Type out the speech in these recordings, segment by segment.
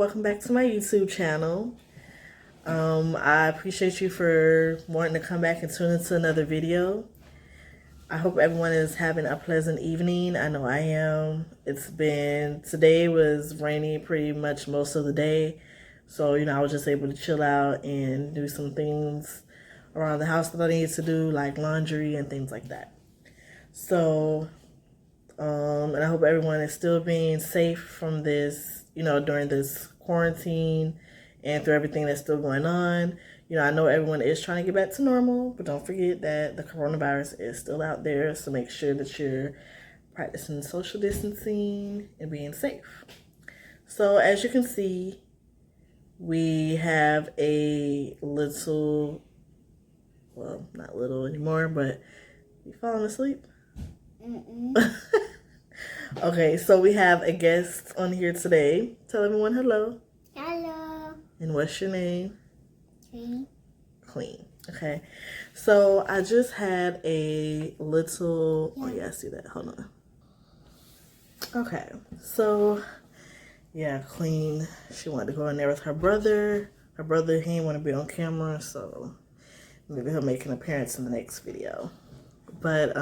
welcome back to my YouTube channel. I appreciate you for wanting to come back and tune into another video. I hope everyone is having a pleasant evening. I know I am. Today was rainy pretty much most of the day. So, I was just able to chill out and do some things around the house that I needed to do, like laundry and things like that. So, and I hope everyone is still being safe from this, during this quarantine and through everything that's still going on. I know everyone is trying to get back to normal, but don't forget that the coronavirus is still out there. So make sure that you're practicing social distancing and being safe. So as you can see, we have a little, well, not little anymore, but you falling asleep? Okay, so we have a guest on here today. Tell everyone hello. Hello. And what's your name? Queen. Okay, so I just had a little, oh yeah, I see that, hold on. Okay, so yeah, Queen, she wanted to go in there with her brother. Her brother, he didn't want to be on camera, so maybe he'll make an appearance in the next video. But,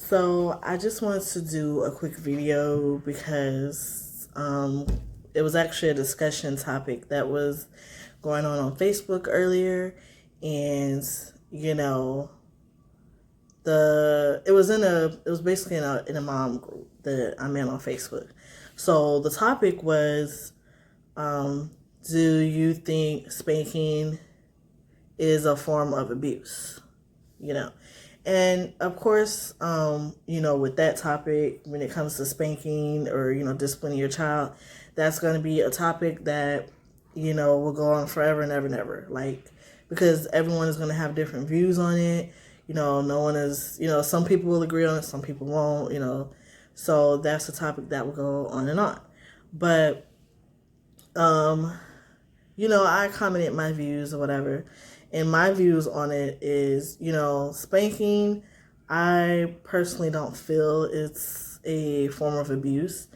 so I just wanted to do a quick video because it was actually a discussion topic that was going on Facebook earlier, and it was basically in a mom group that I'm in on Facebook. So the topic was, do you think spanking is a form of abuse? And of course, with that topic, when it comes to spanking or, disciplining your child, that's going to be a topic that, will go on forever and ever and ever. Like, because everyone is going to have different views on it. No one is, some people will agree on it, some people won't, so that's a topic that will go on and on. But, I commented my views or whatever. And my views on it is, spanking, I personally don't feel it's a form of abuse.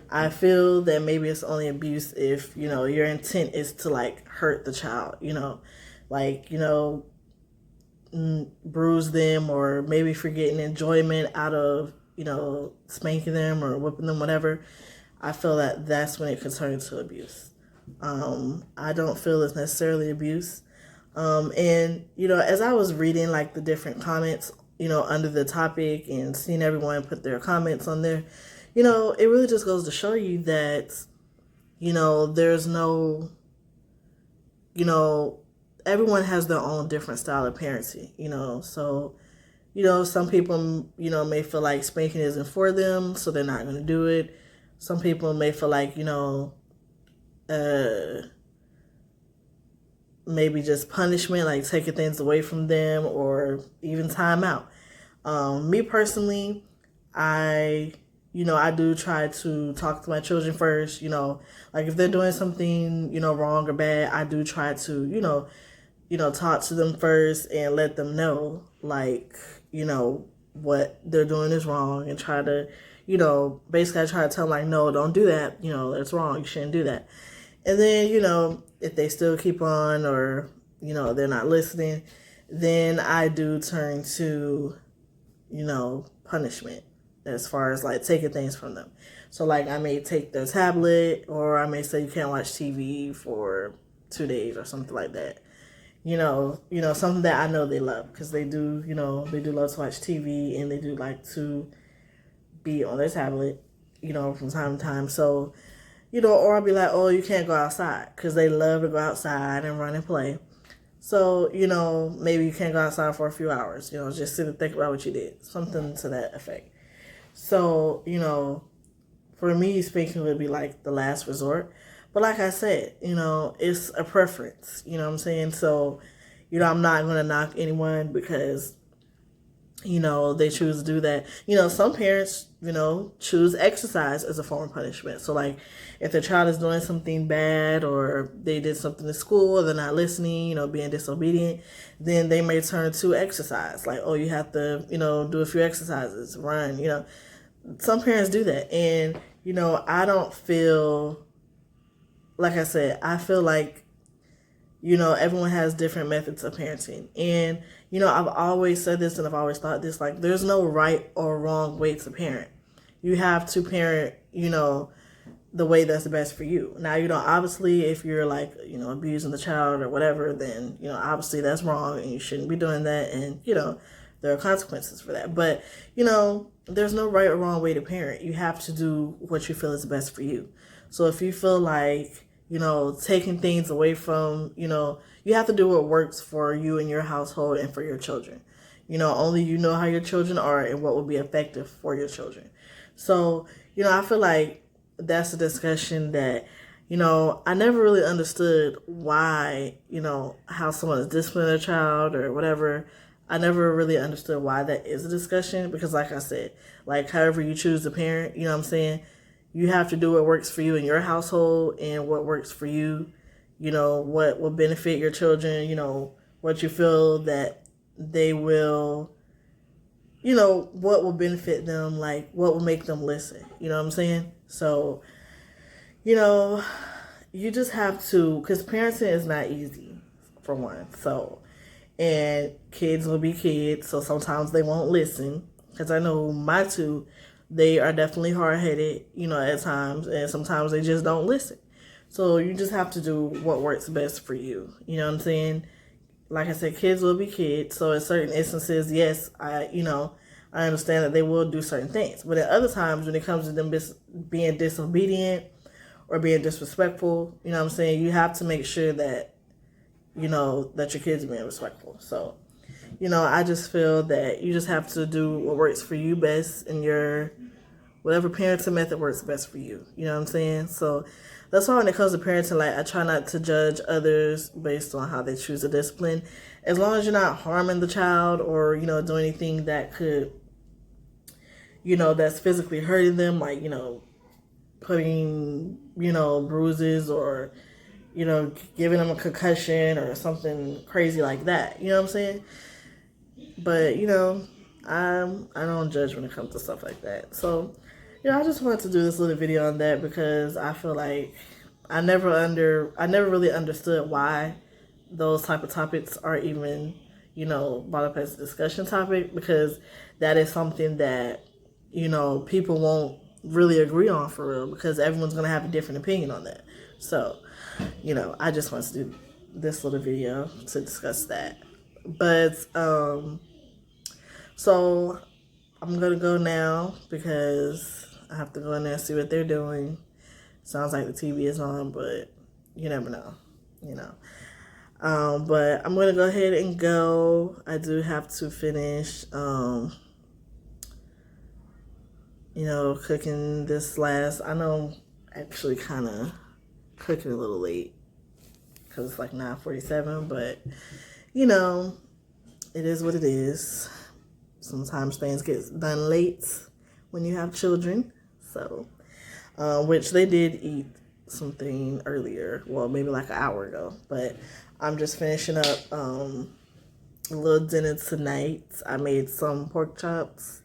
I feel that maybe it's only abuse if, your intent is to, hurt the child, bruise them, or maybe if you're getting enjoyment out of, spanking them or whipping them, whatever. I feel that that's when it could turn into abuse. I don't feel it's necessarily abuse. And, as I was reading the different comments, under the topic and seeing everyone put their comments on there, it really just goes to show you that, there's no, everyone has their own different style of parenting, so, some people, may feel like spanking isn't for them, so they're not going to do it. Some people may feel like, maybe just punishment, like taking things away from them, or even time out. Me personally, I do try to talk to my children first, if they're doing something, wrong or bad, I do try to, talk to them first and let them know, what they're doing is wrong, and try to, basically I try to tell them, no, don't do that, that's wrong, you shouldn't do that. And then, if they still keep on, or, they're not listening, then I do turn to, punishment, as far as taking things from them. So I may take their tablet, or I may say you can't watch TV for 2 days or something like that. Something that I know they love, because they do love to watch TV, and they do like to be on their tablet, from time to time. So, or I'll be like, oh, you can't go outside, because they love to go outside and run and play. So, maybe you can't go outside for a few hours, just sit and think about what you did, something to that effect. So, for me, spanking would be the last resort. But like I said, it's a preference, what I'm saying? So, I'm not going to knock anyone because, they choose to do that. Some parents, choose exercise as a form of punishment. So, if their child is doing something bad, or they did something in school, or they're not listening, being disobedient, then they may turn to exercise. Oh, you have to, do a few exercises, run, Some parents do that. And, I don't feel like I said, I feel like, everyone has different methods of parenting. And, I've always said this and I've always thought this, like, there's no right or wrong way to parent. You have to parent, the way that's the best for you. Now, obviously, if you're like, abusing the child or whatever, then, obviously that's wrong and you shouldn't be doing that. And, there are consequences for that. But, there's no right or wrong way to parent. You have to do what you feel is best for you. So if you feel like, taking things away from, you have to do what works for you and your household and for your children. Only you know how your children are and what will be effective for your children. So, I feel like that's a discussion that, I never really understood why, how someone is disciplining a child or whatever. I never really understood why that is a discussion because, like I said, like however you choose to parent, you know what I'm saying? You have to do what works for you in your household and what works for you, what will benefit your children, what you feel that they will, what will benefit them, like what will make them listen, you know what I'm saying? So, you just have to, because parenting is not easy, for one. So, and kids will be kids, so sometimes they won't listen. Because I know my two, they are definitely hard-headed, at times, and sometimes they just don't listen. So you just have to do what works best for you. You know what I'm saying? Like I said, kids will be kids. So in certain instances, yes, I understand that they will do certain things. But at other times, when it comes to them being disobedient or being disrespectful, you know what I'm saying? You have to make sure that, that your kids are being respectful. So, I just feel that you just have to do what works for you best in your, whatever parenting method works best for you. You know what I'm saying? So that's why when it comes to parenting, like, I try not to judge others based on how they choose to discipline. As long as you're not harming the child or, doing anything that could, that's physically hurting them, like, putting, bruises or, giving them a concussion or something crazy like that. You know what I'm saying? But, I don't judge when it comes to stuff like that. So, I just wanted to do this little video on that because I feel like I never really understood why those type of topics are even, brought up as a discussion topic, because that is something that, people won't really agree on for real, because everyone's going to have a different opinion on that. So, I just wanted to do this little video to discuss that. But, so I'm going to go now because I have to go in there and see what they're doing. Sounds like the TV is on, but you never know, But I'm going to go ahead and go. I do have to finish, cooking this last. I know I'm actually kind of cooking a little late because it's like 9:47, but, it is what it is. Sometimes things get done late when you have children. So, which they did eat something earlier. Well, maybe like an hour ago. But I'm just finishing up a little dinner tonight. I made some pork chops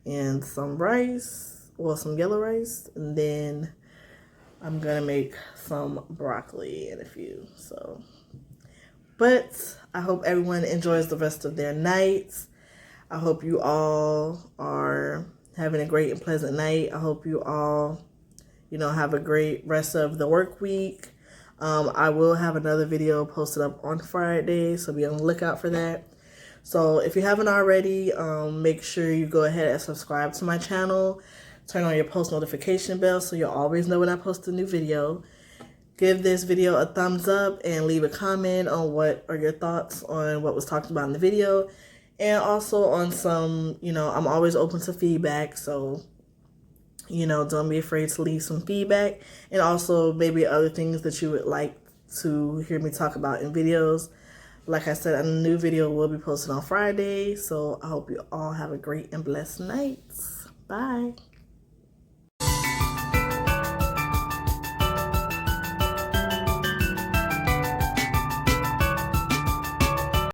and some rice. Well, some yellow rice. And then I'm going to make some broccoli and a few. So, but I hope everyone enjoys the rest of their nights. I hope you all are having a great and pleasant night. I hope you all, have a great rest of the work week. I will have another video posted up on Friday, so be on the lookout for that. So if you haven't already, make sure you go ahead and subscribe to my channel. Turn on your post notification bell so you'll always know when I post a new video. Give this video a thumbs up and leave a comment on what are your thoughts on what was talked about in the video. And also on some, I'm always open to feedback. So, don't be afraid to leave some feedback. And also maybe other things that you would like to hear me talk about in videos. Like I said, a new video will be posted on Friday. So I hope you all have a great and blessed night. Bye.